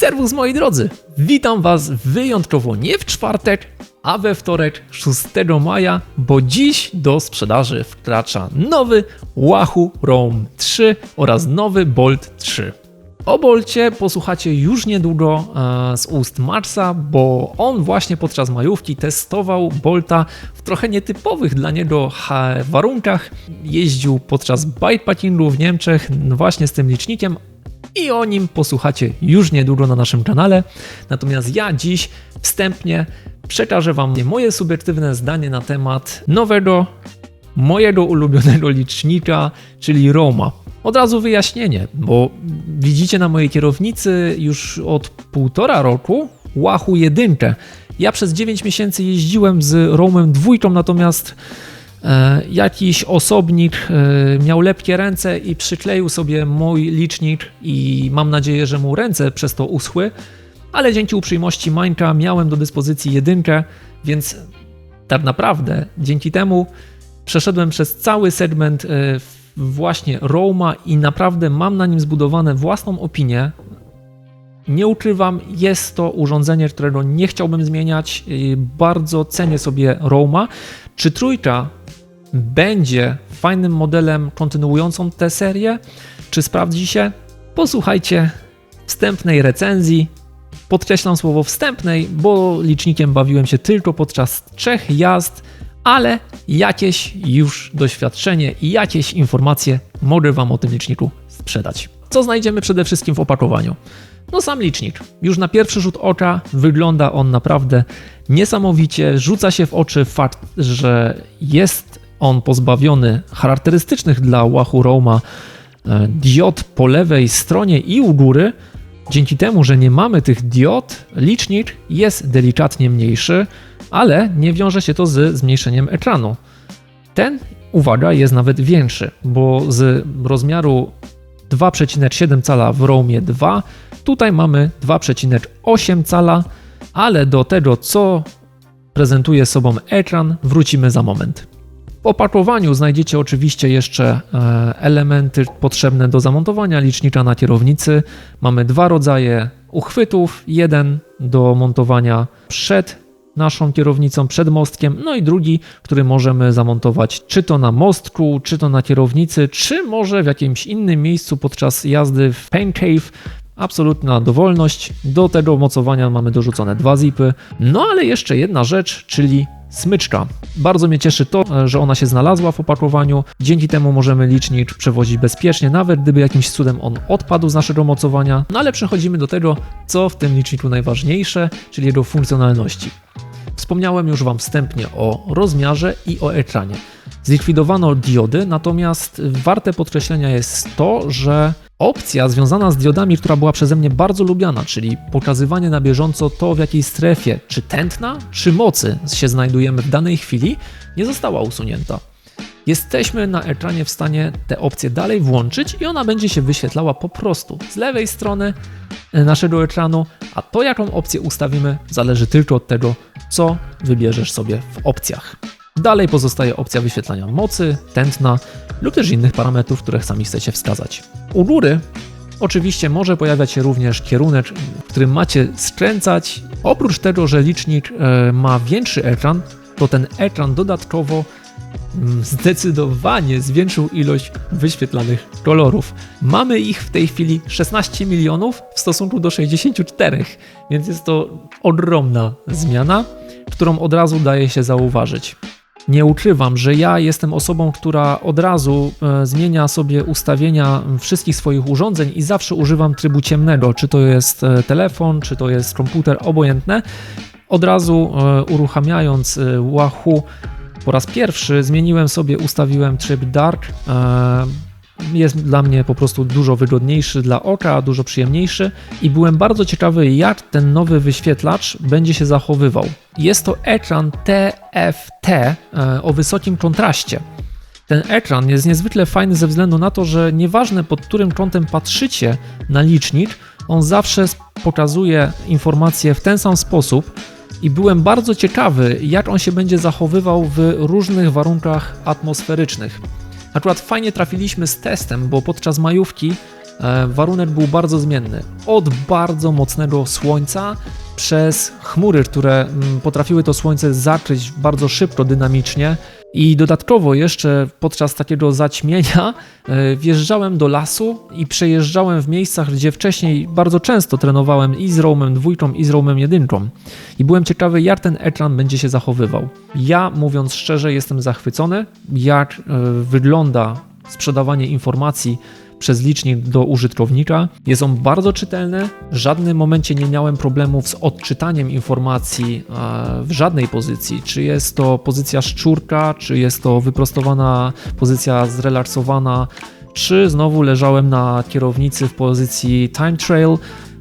Serwus moi drodzy, witam Was wyjątkowo nie w czwartek, a we wtorek 6 maja, bo dziś do sprzedaży wkracza nowy Wahoo Roam 3 oraz nowy Bolt 3. O Bolcie posłuchacie już niedługo z ust Maxa, bo on właśnie podczas majówki testował Bolta w trochę nietypowych dla niego warunkach. Jeździł podczas bikepackingu w Niemczech właśnie z tym licznikiem i o nim posłuchacie już niedługo na naszym kanale. Natomiast ja dziś wstępnie przekażę Wam moje subiektywne zdanie na temat nowego, mojego ulubionego licznika, czyli Roama. Od razu wyjaśnienie, bo widzicie na mojej kierownicy już od 1,5 roku Wahoo 1. Ja przez 9 miesięcy jeździłem z Roamem 2, natomiast jakiś osobnik miał lepkie ręce i przykleił sobie mój licznik i mam nadzieję, że mu ręce przez to uschły, ale dzięki uprzejmości Mańka miałem do dyspozycji 1, więc tak naprawdę dzięki temu przeszedłem przez cały segment właśnie Roama i naprawdę mam na nim zbudowane własną opinię. Nie ukrywam, jest to urządzenie, którego nie chciałbym zmieniać. Bardzo cenię sobie Roama. Czy trójka będzie fajnym modelem kontynuującą tę serię? Czy sprawdzi się? Posłuchajcie wstępnej recenzji. Podkreślam słowo wstępnej, bo licznikiem bawiłem się tylko podczas 3 jazd, ale jakieś już doświadczenie i jakieś informacje mogę Wam o tym liczniku sprzedać. Co znajdziemy przede wszystkim w opakowaniu? No sam licznik. Już na pierwszy rzut oka wygląda on naprawdę niesamowicie. Rzuca się w oczy fakt, że jest on pozbawiony charakterystycznych dla Wahoo Roama diod po lewej stronie i u góry. Dzięki temu, że nie mamy tych diod, licznik jest delikatnie mniejszy, ale nie wiąże się to z zmniejszeniem ekranu. Ten, uwaga, jest nawet większy, bo z rozmiaru 2,7 cala w Roamie 2, tutaj mamy 2,8 cala, ale do tego, co prezentuje sobą ekran, wrócimy za moment. W opakowaniu znajdziecie oczywiście jeszcze elementy potrzebne do zamontowania licznika na kierownicy. Mamy 2 rodzaje uchwytów, jeden do montowania przed naszą kierownicą, przed mostkiem, no i drugi, który możemy zamontować czy to na mostku, czy to na kierownicy, czy może w jakimś innym miejscu podczas jazdy w Pain Cave. Absolutna dowolność. Do tego mocowania mamy dorzucone 2 zipy. No ale jeszcze jedna rzecz, czyli smyczka. Bardzo mnie cieszy to, że ona się znalazła w opakowaniu. Dzięki temu możemy licznik przewozić bezpiecznie, nawet gdyby jakimś cudem on odpadł z naszego mocowania. No ale przechodzimy do tego, co w tym liczniku najważniejsze, czyli jego funkcjonalności. Wspomniałem już Wam wstępnie o rozmiarze i o ekranie. Zlikwidowano diody, natomiast warte podkreślenia jest to, że opcja związana z diodami, która była przeze mnie bardzo lubiana, czyli pokazywanie na bieżąco to, w jakiej strefie, czy tętna, czy mocy się znajdujemy w danej chwili, nie została usunięta. Jesteśmy na ekranie w stanie tę opcję dalej włączyć i ona będzie się wyświetlała po prostu z lewej strony naszego ekranu, a to, jaką opcję ustawimy, zależy tylko od tego, co wybierzesz sobie w opcjach. Dalej pozostaje opcja wyświetlania mocy, tętna lub też innych parametrów, które sami chcecie wskazać. U góry oczywiście może pojawiać się również kierunek, w którym macie skręcać. Oprócz tego, że licznik ma większy ekran, to ten ekran dodatkowo zdecydowanie zwiększył ilość wyświetlanych kolorów. Mamy ich w tej chwili 16 milionów w stosunku do 64, więc jest to ogromna zmiana, którą od razu daje się zauważyć. Nie ukrywam, że ja jestem osobą, która od razu zmienia sobie ustawienia wszystkich swoich urządzeń i zawsze używam trybu ciemnego, czy to jest telefon, czy to jest komputer, obojętne. Od razu uruchamiając Wahoo po raz pierwszy zmieniłem sobie, ustawiłem tryb Dark. Jest dla mnie po prostu dużo wygodniejszy dla oka, dużo przyjemniejszy i byłem bardzo ciekawy, jak ten nowy wyświetlacz będzie się zachowywał. Jest to ekran TFT o wysokim kontraście. Ten ekran jest niezwykle fajny ze względu na to, że nieważne pod którym kątem patrzycie na licznik, on zawsze pokazuje informacje w ten sam sposób i byłem bardzo ciekawy, jak on się będzie zachowywał w różnych warunkach atmosferycznych. Akurat fajnie trafiliśmy z testem, bo podczas majówki warunek był bardzo zmienny. Od bardzo mocnego słońca przez chmury, które potrafiły to słońce zakryć bardzo szybko, dynamicznie i dodatkowo jeszcze podczas takiego zaćmienia wjeżdżałem do lasu i przejeżdżałem w miejscach, gdzie wcześniej bardzo często trenowałem i z roamem 2 i z roamem 1 i byłem ciekawy, jak ten ekran będzie się zachowywał. Ja, mówiąc szczerze, jestem zachwycony, jak wygląda sprzedawanie informacji przez licznik do użytkownika. Jest on bardzo czytelny, w żadnym momencie nie miałem problemów z odczytaniem informacji w żadnej pozycji, czy jest to pozycja szczurka, czy jest to wyprostowana pozycja zrelaksowana, czy znowu leżałem na kierownicy w pozycji time trail,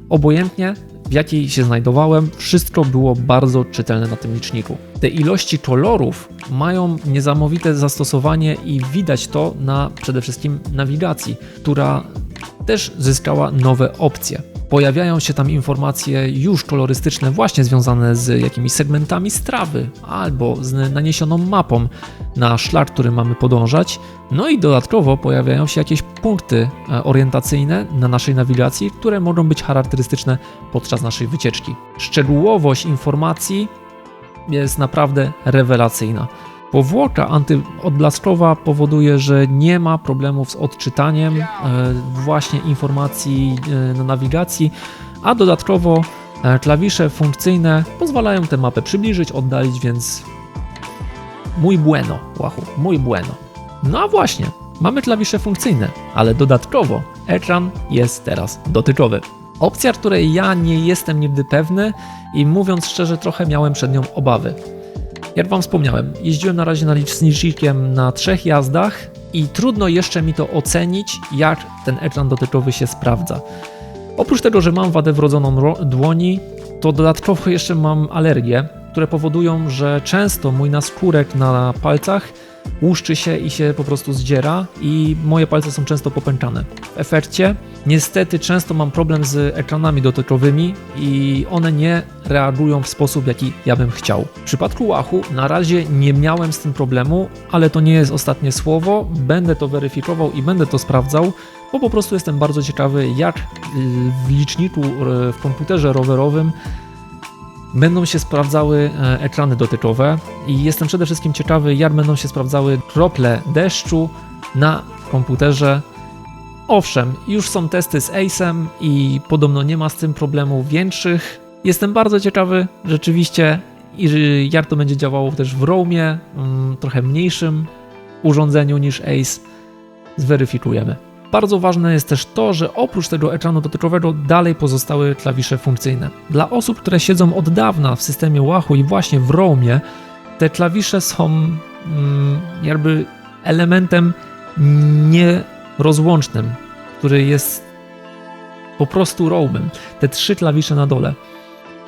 obojętnie w jakiej się znajdowałem, wszystko było bardzo czytelne na tym liczniku. Te ilości kolorów mają niesamowite zastosowanie i widać to na przede wszystkim nawigacji, która też zyskała nowe opcje. Pojawiają się tam informacje już kolorystyczne właśnie związane z jakimiś segmentami strawy albo z naniesioną mapą na szlak, który mamy podążać. No i dodatkowo pojawiają się jakieś punkty orientacyjne na naszej nawigacji, które mogą być charakterystyczne podczas naszej wycieczki. Szczegółowość informacji jest naprawdę rewelacyjna. Powłoka antyodblaskowa powoduje, że nie ma problemów z odczytaniem właśnie informacji na nawigacji, a dodatkowo klawisze funkcyjne pozwalają tę mapę przybliżyć, oddalić, więc muy bueno, Wahoo, muy bueno. No a właśnie, mamy klawisze funkcyjne, ale dodatkowo ekran jest teraz dotykowy. Opcja, której ja nie jestem nigdy pewny i mówiąc szczerze trochę miałem przed nią obawy. Jak Wam wspomniałem, jeździłem na razie z licznikiem na 3 jazdach i trudno jeszcze mi to ocenić, jak ten ekran dotykowy się sprawdza. Oprócz tego, że mam wadę wrodzoną dłoni, to dodatkowo jeszcze mam alergie, które powodują, że często mój naskórek na palcach łuszczy się i się po prostu zdziera i moje palce są często popękane. W efekcie niestety często mam problem z ekranami dotykowymi i one nie reagują w sposób, jaki ja bym chciał. W przypadku Wahoo na razie nie miałem z tym problemu, ale to nie jest ostatnie słowo, będę to weryfikował i będę to sprawdzał, bo po prostu jestem bardzo ciekawy, jak w liczniku w komputerze rowerowym będą się sprawdzały ekrany dotykowe i jestem przede wszystkim ciekawy, jak będą się sprawdzały krople deszczu na komputerze. Owszem, już są testy z Ace'em i podobno nie ma z tym problemów większych. Jestem bardzo ciekawy rzeczywiście, jak to będzie działało też w roamie, trochę mniejszym urządzeniu niż Ace. Zweryfikujemy. Bardzo ważne jest też to, że oprócz tego ekranu dotykowego dalej pozostały klawisze funkcyjne. Dla osób, które siedzą od dawna w systemie Wahoo i właśnie w roamie, te klawisze są jakby elementem nierozłącznym, który jest po prostu roamem. Te 3 klawisze na dole.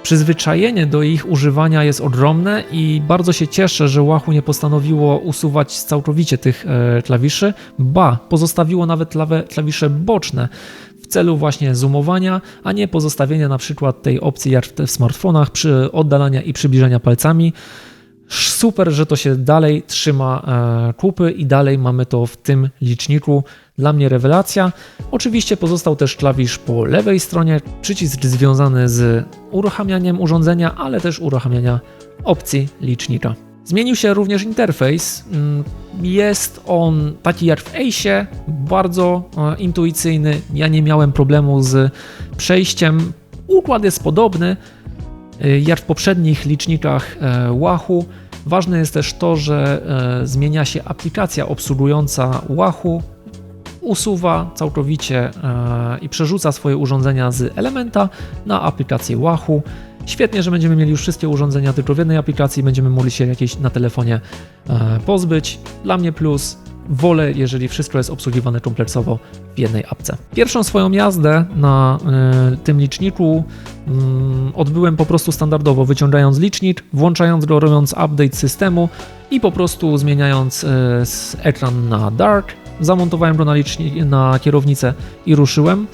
Przyzwyczajenie do ich używania jest ogromne i bardzo się cieszę, że Wahoo nie postanowiło usuwać całkowicie tych klawiszy, ba, pozostawiło nawet klawisze boczne w celu właśnie zoomowania, a nie pozostawienia na przykład tej opcji jak w smartfonach przy oddalania i przybliżania palcami. Super, że to się dalej trzyma kupy i dalej mamy to w tym liczniku. Dla mnie rewelacja. Oczywiście pozostał też klawisz po lewej stronie, przycisk związany z uruchamianiem urządzenia, ale też uruchamiania opcji licznika. Zmienił się również interfejs. Jest on taki jak w Ace'ie, bardzo intuicyjny. Ja nie miałem problemu z przejściem. Układ jest podobny jak w poprzednich licznikach Wahoo. Ważne jest też to, że zmienia się aplikacja obsługująca Wahoo, usuwa całkowicie i przerzuca swoje urządzenia z Elementa na aplikację Wahoo. Świetnie, że będziemy mieli już wszystkie urządzenia tylko w jednej aplikacji, będziemy mogli się jakieś na telefonie pozbyć. Dla mnie plus. Wolę, jeżeli wszystko jest obsługiwane kompleksowo w jednej apce. Pierwszą swoją jazdę na tym liczniku odbyłem po prostu standardowo, wyciągając licznik, włączając go, robiąc update systemu i po prostu zmieniając ekran na dark. Zamontowałem go na kierownicę i ruszyłem.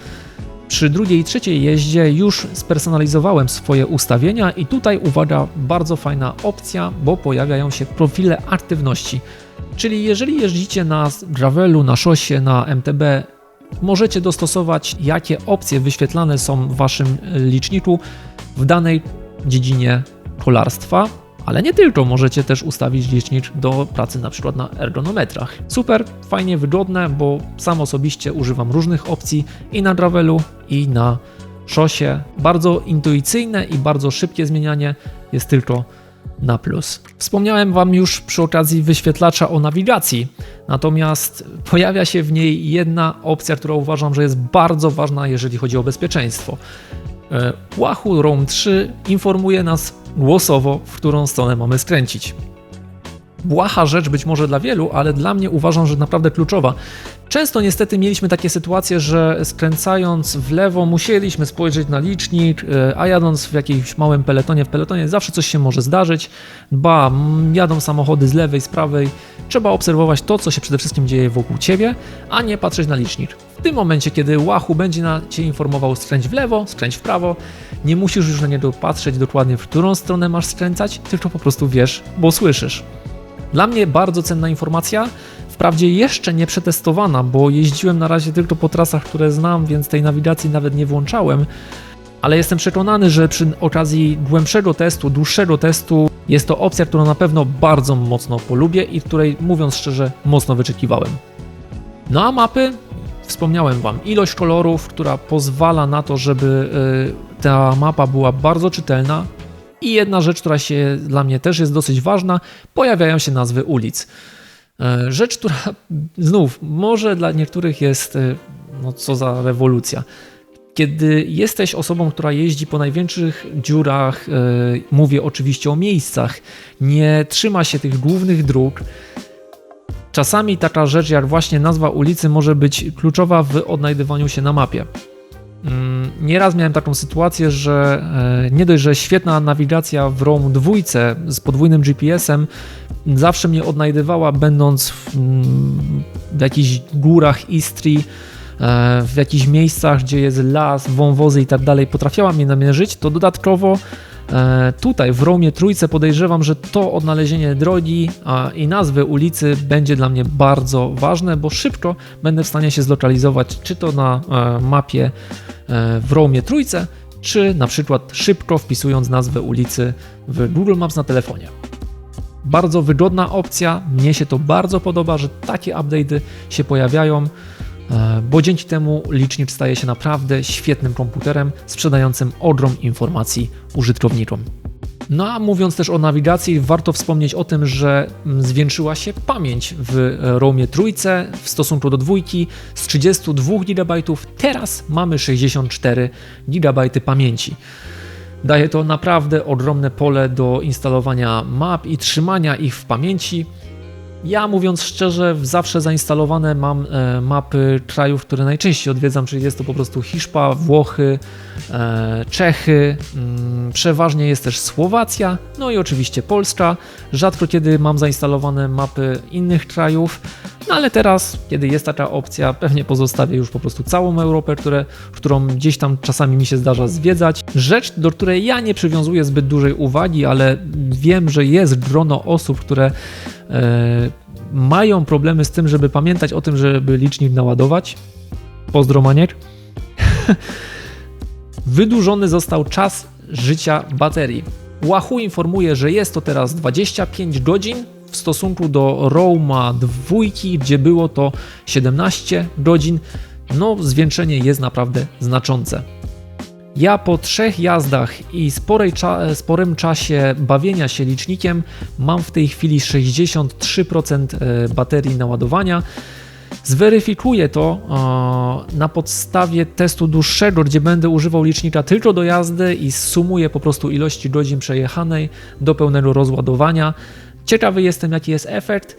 Przy drugiej i trzeciej jeździe już spersonalizowałem swoje ustawienia i tutaj uwaga, bardzo fajna opcja, bo pojawiają się profile aktywności. Czyli jeżeli jeździcie na gravelu, na szosie, na MTB możecie dostosować, jakie opcje wyświetlane są w Waszym liczniku w danej dziedzinie kolarstwa, ale nie tylko, możecie też ustawić licznik do pracy na przykład na ergonometrach. Super, fajnie, wygodne, bo sam osobiście używam różnych opcji i na gravelu, i na szosie. Bardzo intuicyjne i bardzo szybkie zmienianie jest tylko na plus. Wspomniałem Wam już przy okazji wyświetlacza o nawigacji, natomiast pojawia się w niej jedna opcja, która uważam, że jest bardzo ważna, jeżeli chodzi o bezpieczeństwo. Wahoo Roam 3 informuje nas głosowo, w którą stronę mamy skręcić. Błaha rzecz być może dla wielu, ale dla mnie uważam, że naprawdę kluczowa. Często niestety mieliśmy takie sytuacje, że skręcając w lewo musieliśmy spojrzeć na licznik, a jadąc w jakimś małym peletonie, zawsze coś się może zdarzyć. Jadą samochody z lewej, z prawej. Trzeba obserwować to, co się przede wszystkim dzieje wokół Ciebie, a nie patrzeć na licznik. W tym momencie, kiedy Wahoo będzie Cię informował, skręć w lewo, skręć w prawo, nie musisz już na niego patrzeć dokładnie, w którą stronę masz skręcać, tylko po prostu wiesz, bo słyszysz. Dla mnie bardzo cenna informacja, wprawdzie jeszcze nie przetestowana, bo jeździłem na razie tylko po trasach, które znam, więc tej nawigacji nawet nie włączałem, ale jestem przekonany, że przy okazji głębszego testu, dłuższego testu jest to opcja, którą na pewno bardzo mocno polubię i której, mówiąc szczerze, mocno wyczekiwałem. No a mapy? Wspomniałem Wam, ilość kolorów, która pozwala na to, żeby ta mapa była bardzo czytelna. I jedna rzecz, która się dla mnie też jest dosyć ważna, pojawiają się nazwy ulic. Rzecz, która znów może dla niektórych jest, no co za rewolucja. Kiedy jesteś osobą, która jeździ po największych dziurach, mówię oczywiście o miejscach, nie trzyma się tych głównych dróg, czasami taka rzecz jak właśnie nazwa ulicy może być kluczowa w odnajdywaniu się na mapie. Nieraz miałem taką sytuację, że nie dość, że świetna nawigacja w Roam 2 z podwójnym GPS-em zawsze mnie odnajdywała, będąc w jakichś górach Istrii, w jakichś miejscach, gdzie jest las, wąwozy i tak dalej, potrafiła mnie namierzyć, to dodatkowo tutaj w Roamie 3 podejrzewam, że to odnalezienie drogi i nazwy ulicy będzie dla mnie bardzo ważne, bo szybko będę w stanie się zlokalizować, czy to na mapie w Roamie 3, czy na przykład szybko wpisując nazwę ulicy w Google Maps na telefonie. Bardzo wygodna opcja, mnie się to bardzo podoba, że takie update'y się pojawiają, bo dzięki temu licznik staje się naprawdę świetnym komputerem sprzedającym ogrom informacji użytkownikom. No a mówiąc też o nawigacji, warto wspomnieć o tym, że zwiększyła się pamięć w Roamie 3 w stosunku do 2 z 32 GB, teraz mamy 64 GB pamięci. Daje to naprawdę ogromne pole do instalowania map i trzymania ich w pamięci. Ja, mówiąc szczerze, zawsze zainstalowane mam mapy krajów, które najczęściej odwiedzam, czyli jest to po prostu Hiszpa, Włochy, Czechy, przeważnie jest też Słowacja, no i oczywiście Polska. Rzadko kiedy mam zainstalowane mapy innych krajów, no ale teraz, kiedy jest taka opcja, pewnie pozostawię już po prostu całą Europę, którą gdzieś tam czasami mi się zdarza zwiedzać. Rzecz, do której ja nie przywiązuję zbyt dużej uwagi, ale wiem, że jest grono osób, które mają problemy z tym, żeby pamiętać o tym, żeby licznik naładować. Pozdro, Maniek. Wydłużony został czas życia baterii. Wahoo informuje, że jest to teraz 25 godzin w stosunku do Roama 2, gdzie było to 17 godzin. No, zwiększenie jest naprawdę znaczące. Ja po 3 jazdach i sporym czasie bawienia się licznikiem mam w tej chwili 63% baterii naładowania. Zweryfikuję to na podstawie testu dłuższego, gdzie będę używał licznika tylko do jazdy i sumuję po prostu ilości godzin przejechanej do pełnego rozładowania. Ciekawy jestem, jaki jest efekt.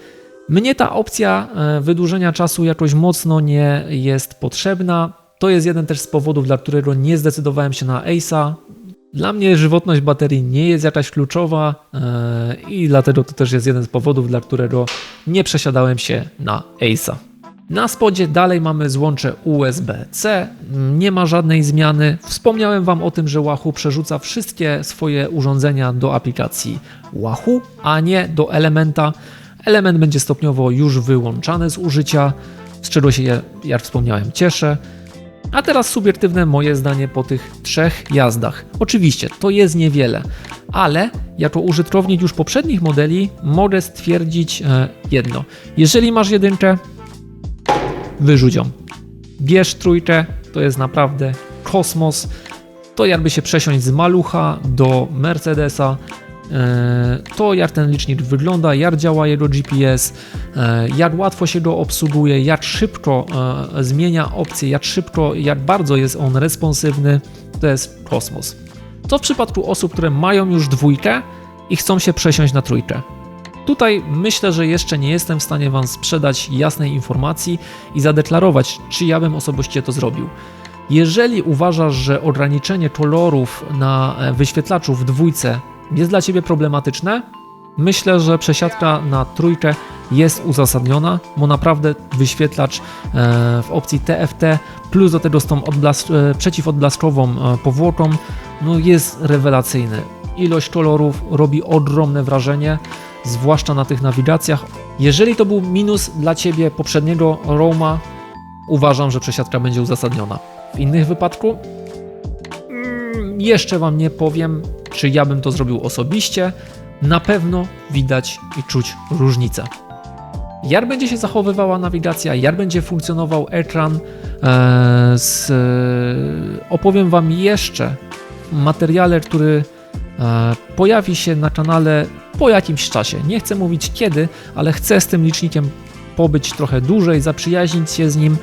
Mnie ta opcja wydłużenia czasu jakoś mocno nie jest potrzebna. To jest jeden też z powodów, dla którego nie zdecydowałem się na Ace'a. Dla mnie żywotność baterii nie jest jakaś kluczowa i dlatego to też jest jeden z powodów, dla którego nie przesiadałem się na Ace'a. Na spodzie dalej mamy złącze USB-C, nie ma żadnej zmiany. Wspomniałem Wam o tym, że Wahoo przerzuca wszystkie swoje urządzenia do aplikacji Wahoo, a nie do Elementa. Element będzie stopniowo już wyłączany z użycia. z czego się, jak wspomniałem, cieszę. A teraz subiektywne moje zdanie po tych 3 jazdach. Oczywiście, to jest niewiele, ale jako użytkownik już poprzednich modeli mogę stwierdzić jedno. Jeżeli masz 1, wyrzuć ją. Bierz 3, to jest naprawdę kosmos. To jakby się przesiąść z malucha do Mercedesa. To jak ten licznik wygląda, jak działa jego GPS, jak łatwo się go obsługuje, jak szybko zmienia opcje, jak bardzo jest on responsywny, to jest kosmos. To w przypadku osób, które mają już 2 i chcą się przesiąść na 3. Tutaj myślę, że jeszcze nie jestem w stanie Wam sprzedać jasnej informacji i zadeklarować, czy ja bym osobiście to zrobił. Jeżeli uważasz, że ograniczenie kolorów na wyświetlaczu w 2 jest dla Ciebie problematyczne, myślę, że przesiadka na 3 jest uzasadniona, bo naprawdę wyświetlacz w opcji TFT plus do tego z tą przeciwodblaskową powłoką jest rewelacyjny. Ilość kolorów robi ogromne wrażenie, zwłaszcza na tych nawigacjach. Jeżeli to był minus dla Ciebie poprzedniego ROMa, uważam, że przesiadka będzie uzasadniona. W innych wypadku jeszcze Wam nie powiem, czy ja bym to zrobił osobiście. Na pewno widać i czuć różnicę. Jak będzie się zachowywała nawigacja, jak będzie funkcjonował ekran, opowiem Wam jeszcze w materiale, który pojawi się na kanale po jakimś czasie. Nie chcę mówić kiedy, ale chcę z tym licznikiem pobyć trochę dłużej, zaprzyjaźnić się z nim.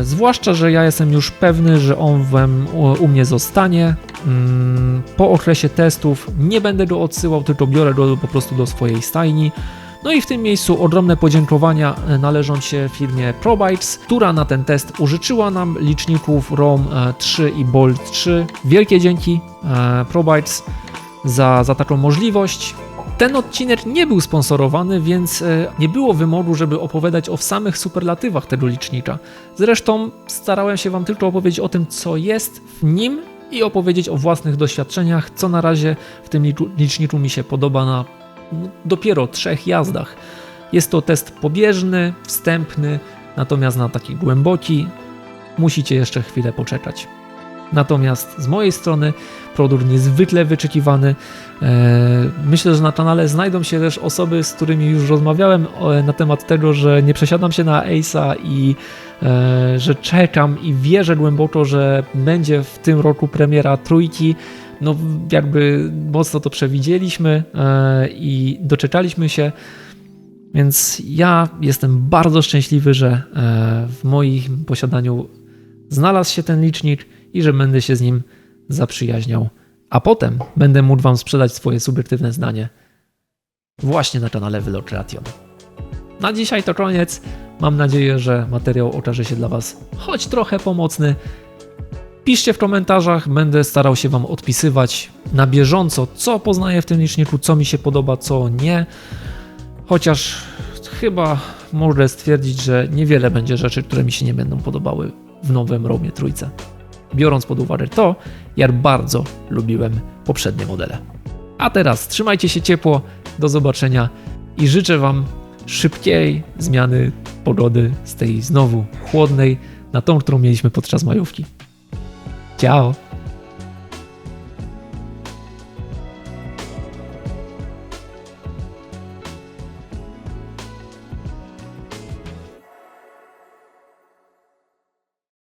Zwłaszcza, że ja jestem już pewny, że on u mnie zostanie. Po okresie testów nie będę go odsyłał, tylko biorę go po prostu do swojej stajni. No i w tym miejscu ogromne podziękowania należą się firmie ProBytes, która na ten test użyczyła nam liczników ROM 3 i Bolt 3. Wielkie dzięki ProBytes za taką możliwość. Ten odcinek nie był sponsorowany, więc nie było wymogu, żeby opowiadać o samych superlatywach tego licznika. Zresztą starałem się Wam tylko opowiedzieć o tym, co jest w nim i opowiedzieć o własnych doświadczeniach, co na razie w tym liczniku mi się podoba na dopiero 3 jazdach. Jest to test pobieżny, wstępny, natomiast na taki głęboki musicie jeszcze chwilę poczekać. Natomiast z mojej strony produkt niezwykle wyczekiwany. Myślę, że na kanale znajdą się też osoby, z którymi już rozmawiałem na temat tego, że nie przesiadam się na Ace'a i że czekam i wierzę głęboko, że będzie w tym roku premiera 3. No jakby mocno to przewidzieliśmy i doczekaliśmy się. Więc ja jestem bardzo szczęśliwy, że w moim posiadaniu znalazł się ten licznik i że będę się z nim zaprzyjaźniał, a potem będę mógł Wam sprzedać swoje subiektywne zdanie właśnie na kanale Velocreation. Na dzisiaj to koniec. Mam nadzieję, że materiał okaże się dla Was choć trochę pomocny. Piszcie w komentarzach, będę starał się Wam odpisywać na bieżąco, co poznaję w tym liczniku, co mi się podoba, co nie. Chociaż chyba mogę stwierdzić, że niewiele będzie rzeczy, które mi się nie będą podobały w nowym ROMie 3. Biorąc pod uwagę to, jak bardzo lubiłem poprzednie modele. A teraz trzymajcie się ciepło, do zobaczenia i życzę Wam szybkiej zmiany pogody z tej znowu chłodnej na tą, którą mieliśmy podczas majówki. Ciao!